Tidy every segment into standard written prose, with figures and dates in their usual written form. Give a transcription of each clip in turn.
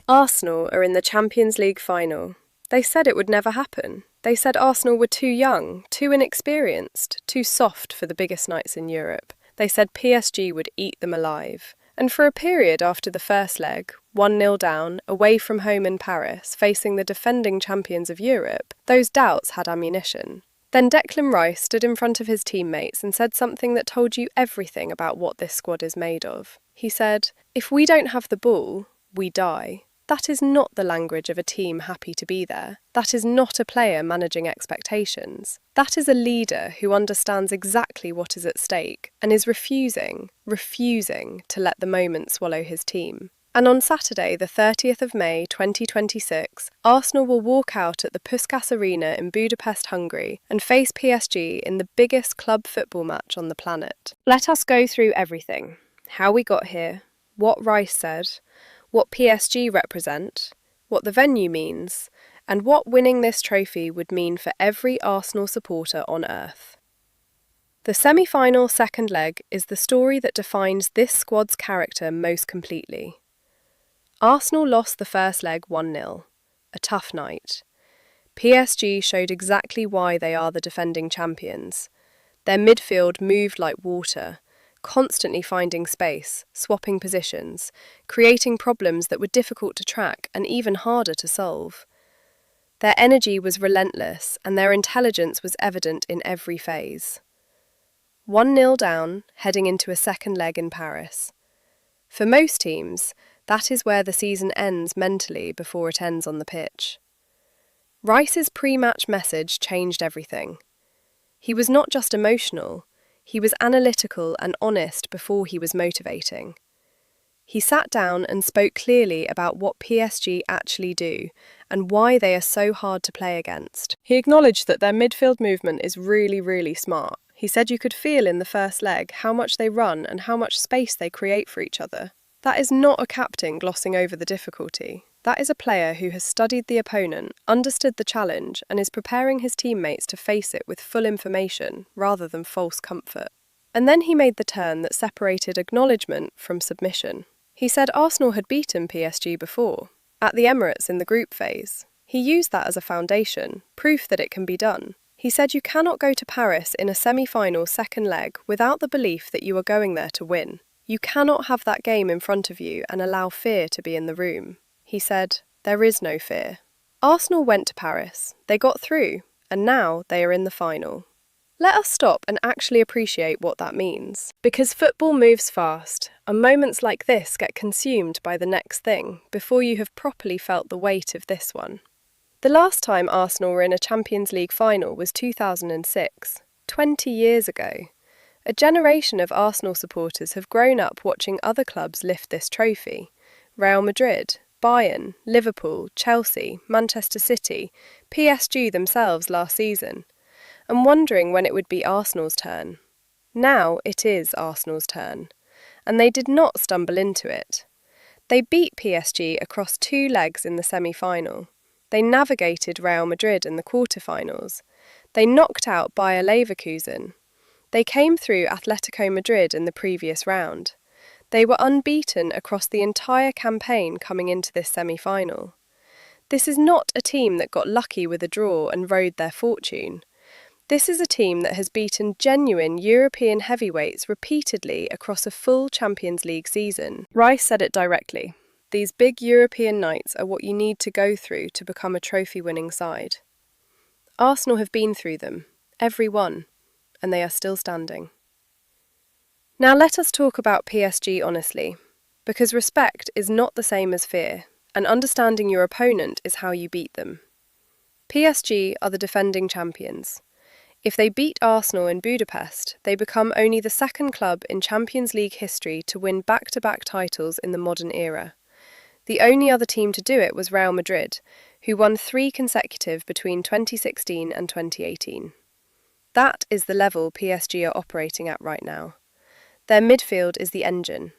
Arsenal are in the Champions League final. They said it would never happen. They said Arsenal were too young, too inexperienced, too soft for the biggest nights in Europe. They said PSG would eat them alive. And for a period after the first leg, 1-0 down, away from home in Paris, facing the defending champions of Europe, those doubts had ammunition. Then Declan Rice stood in front of his teammates and said something that told you everything about what this squad is made of. He said, "If we don't have the ball, we die." That is not the language of a team happy to be there. That is not a player managing expectations. That is a leader who understands exactly what is at stake and is refusing to let the moment swallow his team. And on Saturday, the 30th of May 2026, Arsenal will walk out at the Psg Arena in Budapest, Hungary, and face PSG in the biggest club football match on the planet. Let us go through everything. How we got here, what Rice said, what PSG represent, what the venue means, and what winning this trophy would mean for every Arsenal supporter on earth. The semi-final second leg is the story that defines this squad's character most completely. Arsenal lost the first leg 1-0, a tough night. PSG showed exactly why they are the defending champions. Their midfield moved like water, constantly finding space, swapping positions, creating problems that were difficult to track and even harder to solve. Their energy was relentless and their intelligence was evident in every phase. 1-0 down, heading into a second leg in Paris. For most teams, that is where the season ends mentally before it ends on the pitch. Rice's pre-match message changed everything. He was not just emotional, he was analytical and honest before he was motivating. He sat down and spoke clearly about what PSG actually do and why they are so hard to play against. He acknowledged that their midfield movement is really smart. He said you could feel in the first leg how much they run and how much space they create for each other. That is not a captain glossing over the difficulty. That is a player who has studied the opponent, understood the challenge, and is preparing his teammates to face it with full information, rather than false comfort. And then he made the turn that separated acknowledgement from submission. He said Arsenal had beaten PSG before, at the Emirates in the group phase. He used that as a foundation, proof that it can be done. He said you cannot go to Paris in a semi-final second leg without the belief that you are going there to win. You cannot have that game in front of you and allow fear to be in the room. He said, there is no fear. Arsenal went to Paris, they got through, and now they are in the final. Let us stop and actually appreciate what that means. Because football moves fast, and moments like this get consumed by the next thing before you have properly felt the weight of this one. The last time Arsenal were in a Champions League final was 2006, 20 years ago. A generation of Arsenal supporters have grown up watching other clubs lift this trophy. Real Madrid, Bayern, Liverpool, Chelsea, Manchester City, PSG themselves last season, and wondering when it would be Arsenal's turn. Now it is Arsenal's turn, and they did not stumble into it. They beat PSG across 2 legs in the semi-final. They navigated Real Madrid in the quarter-finals. They knocked out Bayer Leverkusen. They came through Atletico Madrid in the previous round. They were unbeaten across the entire campaign coming into this semi-final. This is not a team that got lucky with a draw and rode their fortune. This is a team that has beaten genuine European heavyweights repeatedly across a full Champions League season. Rice said it directly. These big European nights are what you need to go through to become a trophy-winning side. Arsenal have been through them, every one, and they are still standing. Now let us talk about PSG honestly, because respect is not the same as fear, and understanding your opponent is how you beat them. PSG are the defending champions. If they beat Arsenal in Budapest, they become only the second club in Champions League history to win back-to-back titles in the modern era. The only other team to do it was Real Madrid, who won 3 consecutive between 2016 and 2018. That is the level PSG are operating at right now. Their midfield is the engine.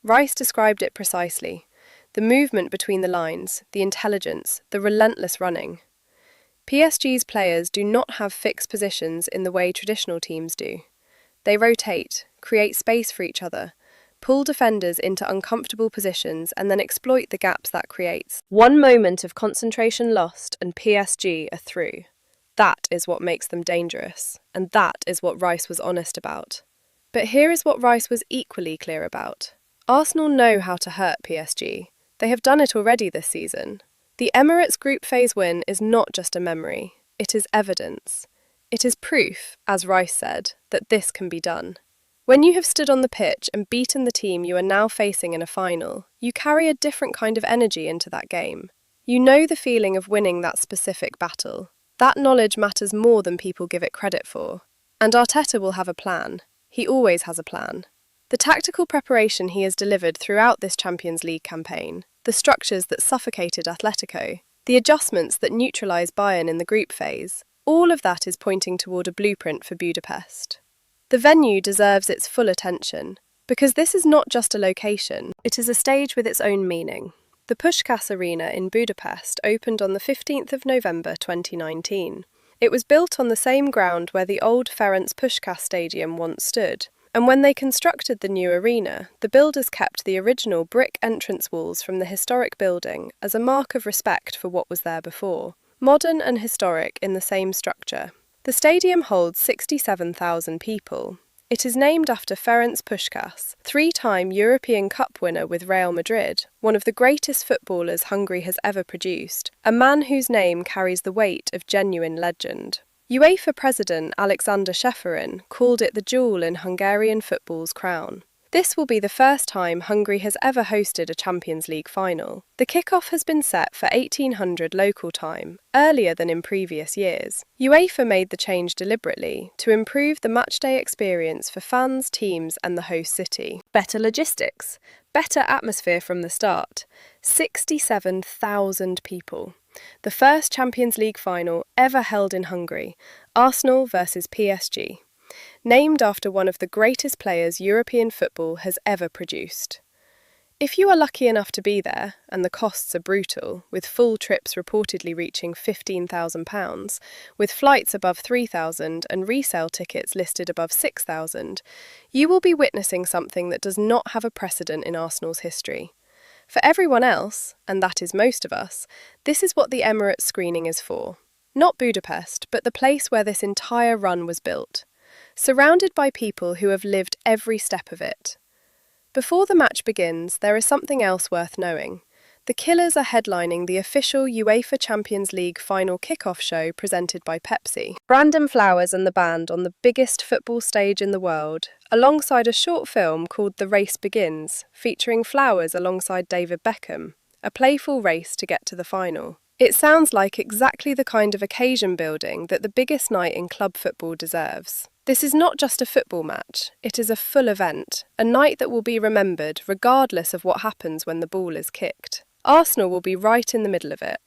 Rice described it precisely. The movement between the lines, the intelligence, the relentless running. PSG's players do not have fixed positions in the way traditional teams do. They rotate, create space for each other, pull defenders into uncomfortable positions and then exploit the gaps that creates. One moment of concentration lost and PSG are through. That is what makes them dangerous, and that is what Rice was honest about. But here is what Rice was equally clear about. Arsenal know how to hurt PSG. They have done it already this season. The Emirates group phase win is not just a memory, it is evidence. It is proof, as Rice said, that this can be done. When you have stood on the pitch and beaten the team you are now facing in a final, you carry a different kind of energy into that game. You know the feeling of winning that specific battle. That knowledge matters more than people give it credit for. And Arteta will have a plan. He always has a plan. The tactical preparation he has delivered throughout this Champions League campaign, the structures that suffocated Atletico, the adjustments that neutralised Bayern in the group phase, all of that is pointing toward a blueprint for Budapest. The venue deserves its full attention, because this is not just a location, it is a stage with its own meaning. The Puskás Arena in Budapest opened on the 15th of November 2019. It was built on the same ground where the old Ferenc Puskás Stadium once stood, and when they constructed the new arena, the builders kept the original brick entrance walls from the historic building as a mark of respect for what was there before. Modern and historic in the same structure. The stadium holds 67,000 people. It is named after Ferenc Puskás, three-time European Cup winner with Real Madrid, one of the greatest footballers Hungary has ever produced, a man whose name carries the weight of genuine legend. UEFA President Alexander Ceferin called it the jewel in Hungarian football's crown. This will be the first time Hungary has ever hosted a Champions League final. The kickoff has been set for 1800 local time, earlier than in previous years. UEFA made the change deliberately to improve the matchday experience for fans, teams and the host city. Better logistics, better atmosphere from the start. 67,000 people. The first Champions League final ever held in Hungary, Arsenal versus PSG. Named after one of the greatest players European football has ever produced. If you are lucky enough to be there, and the costs are brutal, with full trips reportedly reaching £15,000, with flights above 3,000 and resale tickets listed above 6,000, you will be witnessing something that does not have a precedent in Arsenal's history. For everyone else, and that is most of us, this is what the Emirates screening is for. Not Budapest, but the place where this entire run was built. Surrounded by people who have lived every step of it. Before the match begins, there is something else worth knowing. The Killers are headlining the official UEFA Champions League final kick-off show presented by Pepsi. Brandon Flowers and the band on the biggest football stage in the world, alongside a short film called The Race Begins, featuring Flowers alongside David Beckham, a playful race to get to the final. It sounds like exactly the kind of occasion building that the biggest night in club football deserves. This is not just a football match, it is a full event, a night that will be remembered regardless of what happens when the ball is kicked. Arsenal will be right in the middle of it.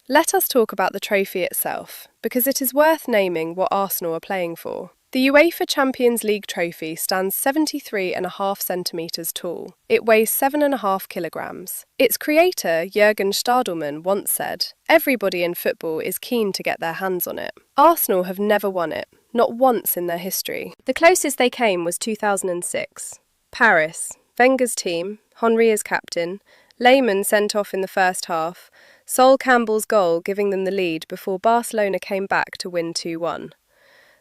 Let us talk about the trophy itself, because it is worth naming what Arsenal are playing for. The UEFA Champions League trophy stands 73.5 centimetres tall. It weighs 7.5 kilograms. Its creator, Jürgen Stadelmann, once said, "Everybody in football is keen to get their hands on it." Arsenal have never won it, not once in their history. The closest they came was 2006. Paris, Wenger's team, Henry as captain, Lehmann sent off in the first half, Sol Campbell's goal giving them the lead before Barcelona came back to win 2-1.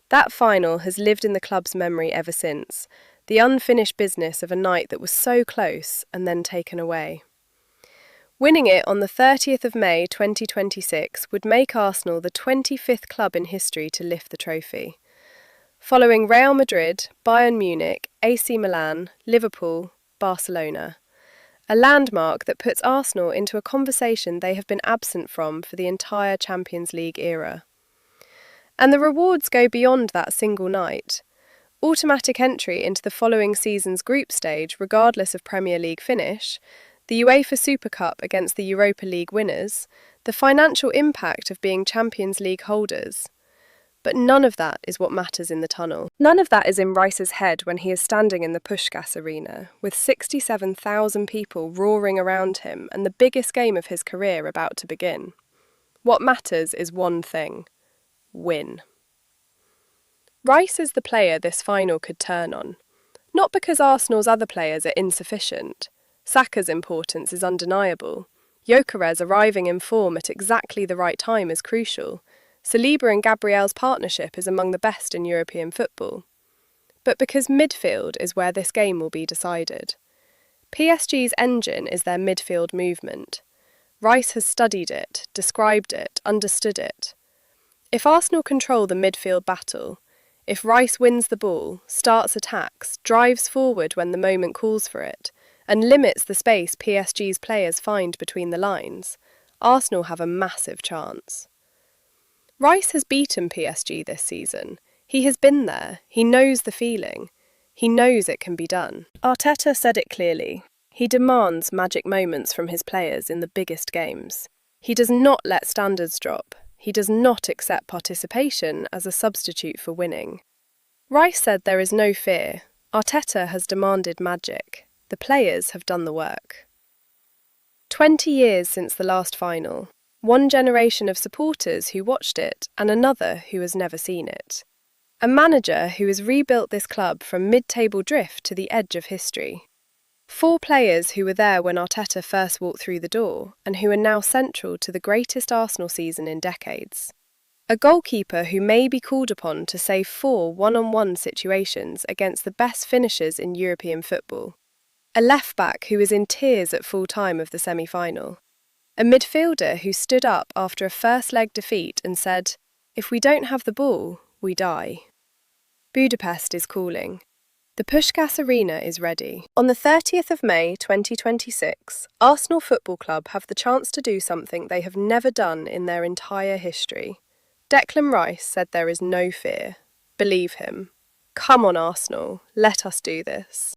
That final has lived in the club's memory ever since, the unfinished business of a night that was so close and then taken away. Winning it on the 30th of May 2026 would make Arsenal the 25th club in history to lift the trophy. Following Real Madrid, Bayern Munich, AC Milan, Liverpool, Barcelona. A landmark that puts Arsenal into a conversation they have been absent from for the entire Champions League era. And the rewards go beyond that single night. Automatic entry into the following season's group stage regardless of Premier League finish, the UEFA Super Cup against the Europa League winners, the financial impact of being Champions League holders. But none of that is what matters in the tunnel. None of that is in Rice's head when he is standing in the Puskás Arena, with 67,000 people roaring around him and the biggest game of his career about to begin. What matters is one thing: win. Rice is the player this final could turn on. Not because Arsenal's other players are insufficient. Saka's importance is undeniable. Gyökeres arriving in form at exactly the right time is crucial. Saliba and Gabriel's partnership is among the best in European football. But because midfield is where this game will be decided. PSG's engine is their midfield movement. Rice has studied it, described it, understood it. If Arsenal control the midfield battle, if Rice wins the ball, starts attacks, drives forward when the moment calls for it, and limits the space PSG's players find between the lines, Arsenal have a massive chance. Rice has beaten PSG this season. He has been there. He knows the feeling. He knows it can be done. Arteta said it clearly. He demands magic moments from his players in the biggest games. He does not let standards drop. He does not accept participation as a substitute for winning. Rice said there is no fear. Arteta has demanded magic. The players have done the work. 20 years since the last final. One generation of supporters who watched it and another who has never seen it. A manager who has rebuilt this club from mid-table drift to the edge of history. 4 players who were there when Arteta first walked through the door and who are now central to the greatest Arsenal season in decades. A goalkeeper who may be called upon to save 4 one-on-one situations against the best finishers in European football. A left-back who was in tears at full time of the semi-final. A midfielder who stood up after a first-leg defeat and said, "If we don't have the ball, we die." Budapest is calling. The Puskás Arena is ready. On the 30th of May 2026, Arsenal Football Club have the chance to do something they have never done in their entire history. Declan Rice said there is no fear. Believe him. Come on, Arsenal. Let us do this.